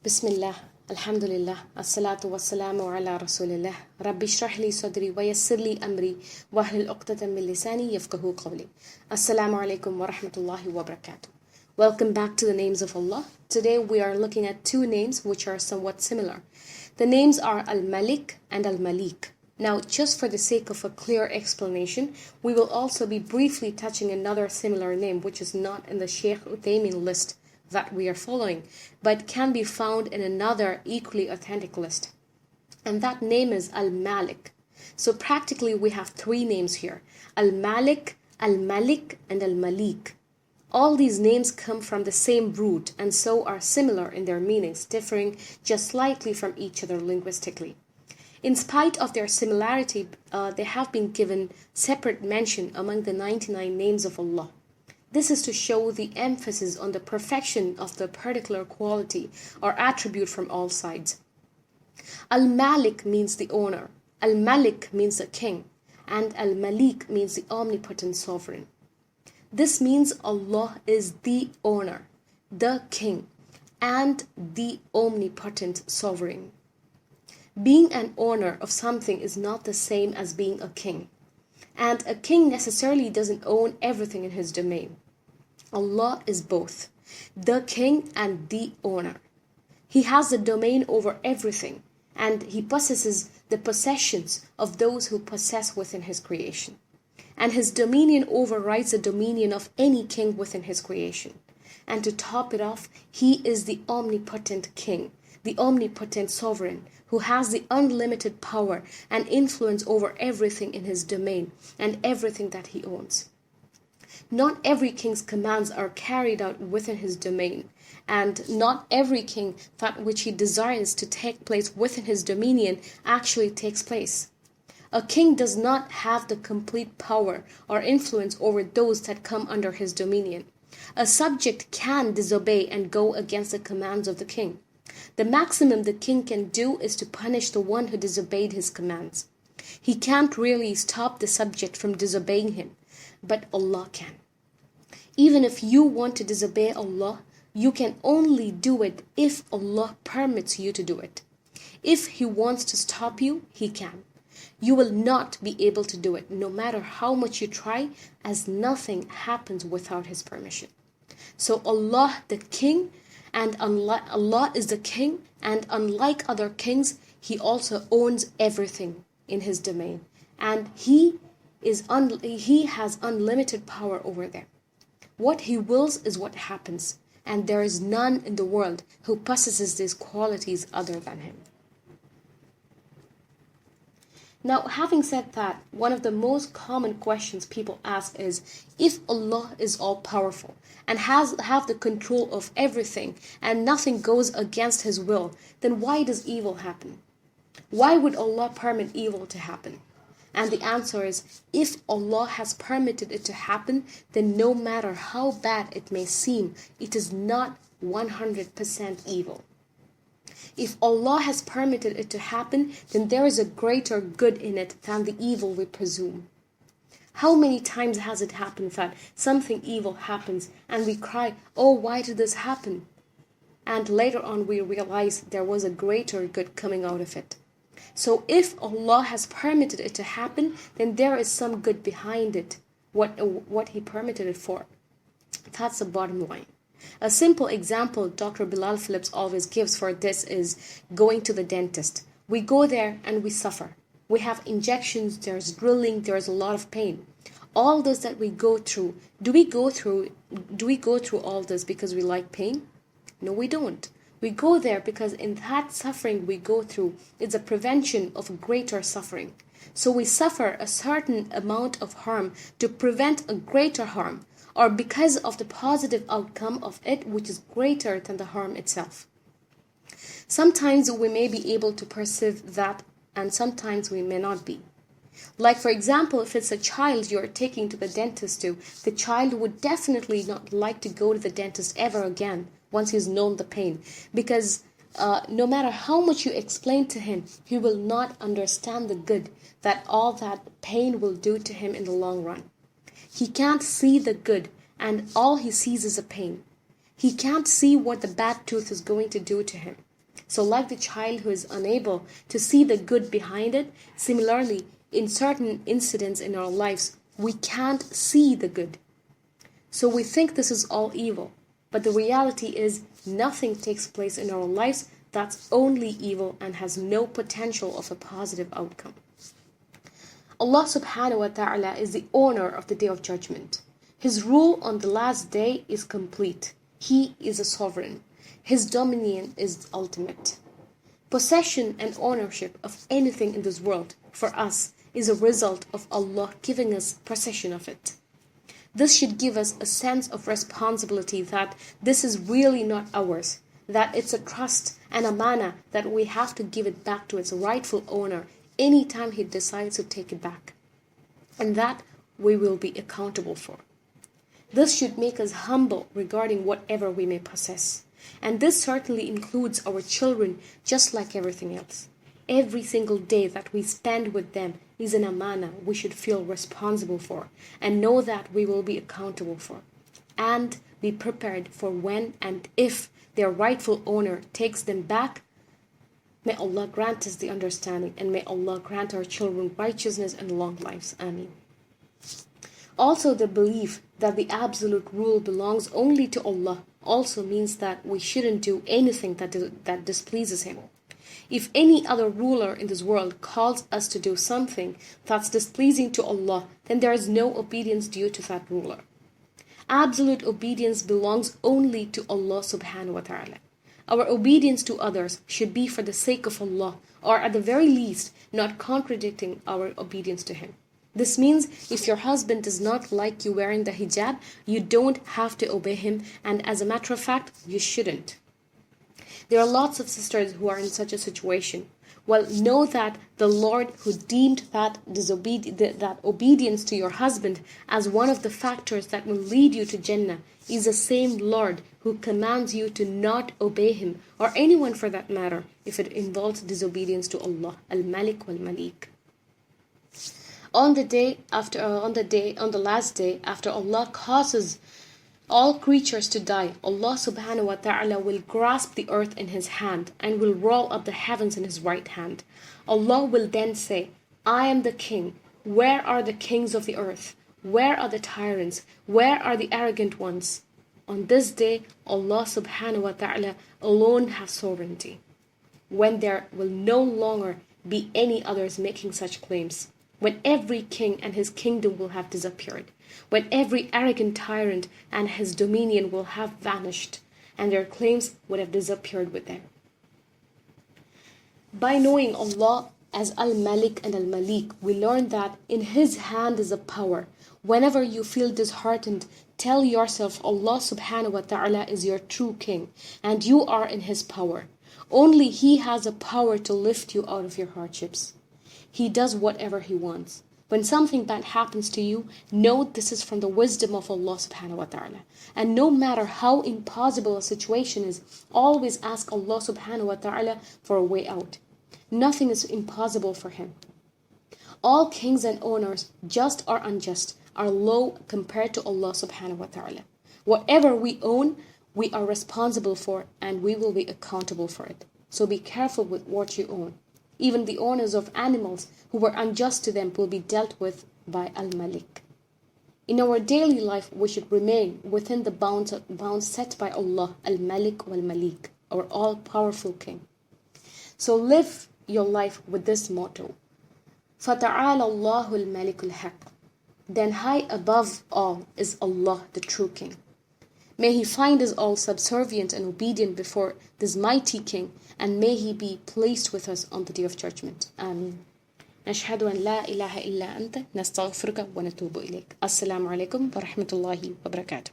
Bismillah, Alhamdulillah, Assalatu wassalamu ala Rasulillah, Rabbi shrah li sadri wa yassir li amri, wahlul uqdatan min lisani yafqahu qawli. Assalamu alaikum wa rahmatullahi wa barakatuh. Welcome back to the names of Allah. Today we are looking at two names which are somewhat similar. The names are Al-Malik and Al-Malik. Now, just for the sake of a clear explanation, we will also be briefly touching another similar name which is not in the Shaykh Uthaymin list that we are following, but can be found in another equally authentic list. And that name is Al-Malik. So practically we have three names here: Al-Malik, Al-Malik, and Al-Malik. All these names come from the same root and so are similar in their meanings, differing just slightly from each other linguistically. In spite of their similarity, they have been given separate mention among the 99 names of Allah. This is to show the emphasis on the perfection of the particular quality or attribute from all sides. Al-Malik means the owner, Al-Malik means the king, and Al-Malik means the omnipotent sovereign. This means Allah is the owner, the king, and the omnipotent sovereign. Being an owner of something is not the same as being a king. And a king necessarily doesn't own everything in his domain. Allah is both the king and the owner. He has the domain over everything, and he possesses the possessions of those who possess within his creation. And his dominion overrides the dominion of any king within his creation. And to top it off, he is the omnipotent king, the omnipotent sovereign, who has the unlimited power and influence over everything in his domain and everything that he owns. Not every king's commands are carried out within his domain, and not every king that which he desires to take place within his dominion actually takes place. A king does not have the complete power or influence over those that come under his dominion. A subject can disobey and go against the commands of the king. The maximum the king can do is to punish the one who disobeyed his commands. He can't really stop the subject from disobeying him, but Allah can. Even if you want to disobey Allah, you can only do it if Allah permits you to do it. If He wants to stop you, He can. You will not be able to do it, no matter how much you try, as nothing happens without His permission. So Allah the King, and Allah is the King, and unlike other kings, He also owns everything in His domain, and He has unlimited power over them. What He wills is what happens, and there is none in the world who possesses these qualities other than Him. Now, having said that, one of the most common questions people ask is, if Allah is all-powerful and have the control of everything and nothing goes against His will, then why does evil happen? Why would Allah permit evil to happen? And the answer is, if Allah has permitted it to happen, then no matter how bad it may seem, it is not 100% evil. If Allah has permitted it to happen, then there is a greater good in it than the evil we presume. How many times has it happened that something evil happens and we cry, "Oh, why did this happen?" And later on we realize there was a greater good coming out of it. So if Allah has permitted it to happen, then there is some good behind it, what He permitted it for. That's the bottom line. A simple example Dr. Bilal Phillips always gives for this is going to the dentist. We go there and we suffer. We have injections, there's drilling, there's a lot of pain. All this that we go through, do we go through all this because we like pain? No, we don't. We go there because in that suffering we go through, it's a prevention of greater suffering. So we suffer a certain amount of harm to prevent a greater harm, or because of the positive outcome of it, which is greater than the harm itself. Sometimes we may be able to perceive that, and sometimes we may not be. Like, for example, if it's a child you're taking to the dentist to, the child would definitely not like to go to the dentist ever again once he's known the pain, because no matter how much you explain to him, he will not understand the good that all that pain will do to him in the long run. He can't see the good, and all he sees is a pain. He can't see what the bad tooth is going to do to him. So like the child who is unable to see the good behind it, similarly, in certain incidents in our lives, we can't see the good. So we think this is all evil. But the reality is nothing takes place in our lives that's only evil and has no potential of a positive outcome. Allah subhanahu wa ta'ala is the owner of the Day of Judgment. His rule on the last day is complete. He is a sovereign. His dominion is ultimate. Possession and ownership of anything in this world, for us, is a result of Allah giving us possession of it. This should give us a sense of responsibility that this is really not ours, that it's a trust and a manna that we have to give it back to its rightful owner anytime he decides to take it back, and that we will be accountable for. This should make us humble regarding whatever we may possess, and this certainly includes our children just like everything else. Every single day that we spend with them is an amana we should feel responsible for and know that we will be accountable for, and be prepared for when and if their rightful owner takes them back. May Allah grant us the understanding, and may Allah grant our children righteousness and long lives. Ameen. Also, the belief that the absolute rule belongs only to Allah also means that we shouldn't do anything that displeases Him. If any other ruler in this world calls us to do something that's displeasing to Allah, then there is no obedience due to that ruler. Absolute obedience belongs only to Allah subhanahu wa ta'ala. Our obedience to others should be for the sake of Allah, or at the very least, not contradicting our obedience to Him. This means if your husband does not like you wearing the hijab, you don't have to obey him, and as a matter of fact, you shouldn't. There are lots of sisters who are in such a situation. Well, know that the Lord who deemed that obedience to your husband as one of the factors that will lead you to Jannah is the same Lord who commands you to not obey him, or anyone for that matter, if it involves disobedience to Allah, Al-Malik wal-Malik. On the last day, after Allah causes all creatures to die, Allah subhanahu wa ta'ala will grasp the earth in His hand and will roll up the heavens in His right hand. Allah will then say, I am the king. Where are the kings of the earth? Where are the tyrants? Where are the arrogant ones? On this day, Allah subhanahu wa ta'ala alone has sovereignty, when there will no longer be any others making such claims, when every king and his kingdom will have disappeared, when every arrogant tyrant and his dominion will have vanished, and their claims would have disappeared with them. By knowing Allah as Al-Malik and Al-Malik, we learn that in His hand is a power. Whenever you feel disheartened, tell yourself Allah subhanahu wa ta'ala is your true king, and you are in His power. Only He has a power to lift you out of your hardships. He does whatever He wants. When something bad happens to you, know this is from the wisdom of Allah subhanahu wa ta'ala. And no matter how impossible a situation is, always ask Allah subhanahu wa ta'ala for a way out. Nothing is impossible for Him. All kings and owners, just or unjust, are low compared to Allah subhanahu wa ta'ala. Whatever we own, we are responsible for, and we will be accountable for it. So be careful with what you own. Even the owners of animals who were unjust to them will be dealt with by Al-Malik. In our daily life, we should remain within the bounds set by Allah, Al-Malik wal-Malik, our all-powerful King. So live your life with this motto, فَتَعَالَ اللَّهُ الْمَلِكُ الْحَقِّ. Then high above all is Allah, the true King. May He find us all subservient and obedient before this mighty King, and may He be pleased with us on the Day of Judgment. Ameen. نشهد أن لا إله إلا أنت نستغفرك ونتوب إليك. السلام عليكم ورحمة الله وبركاته.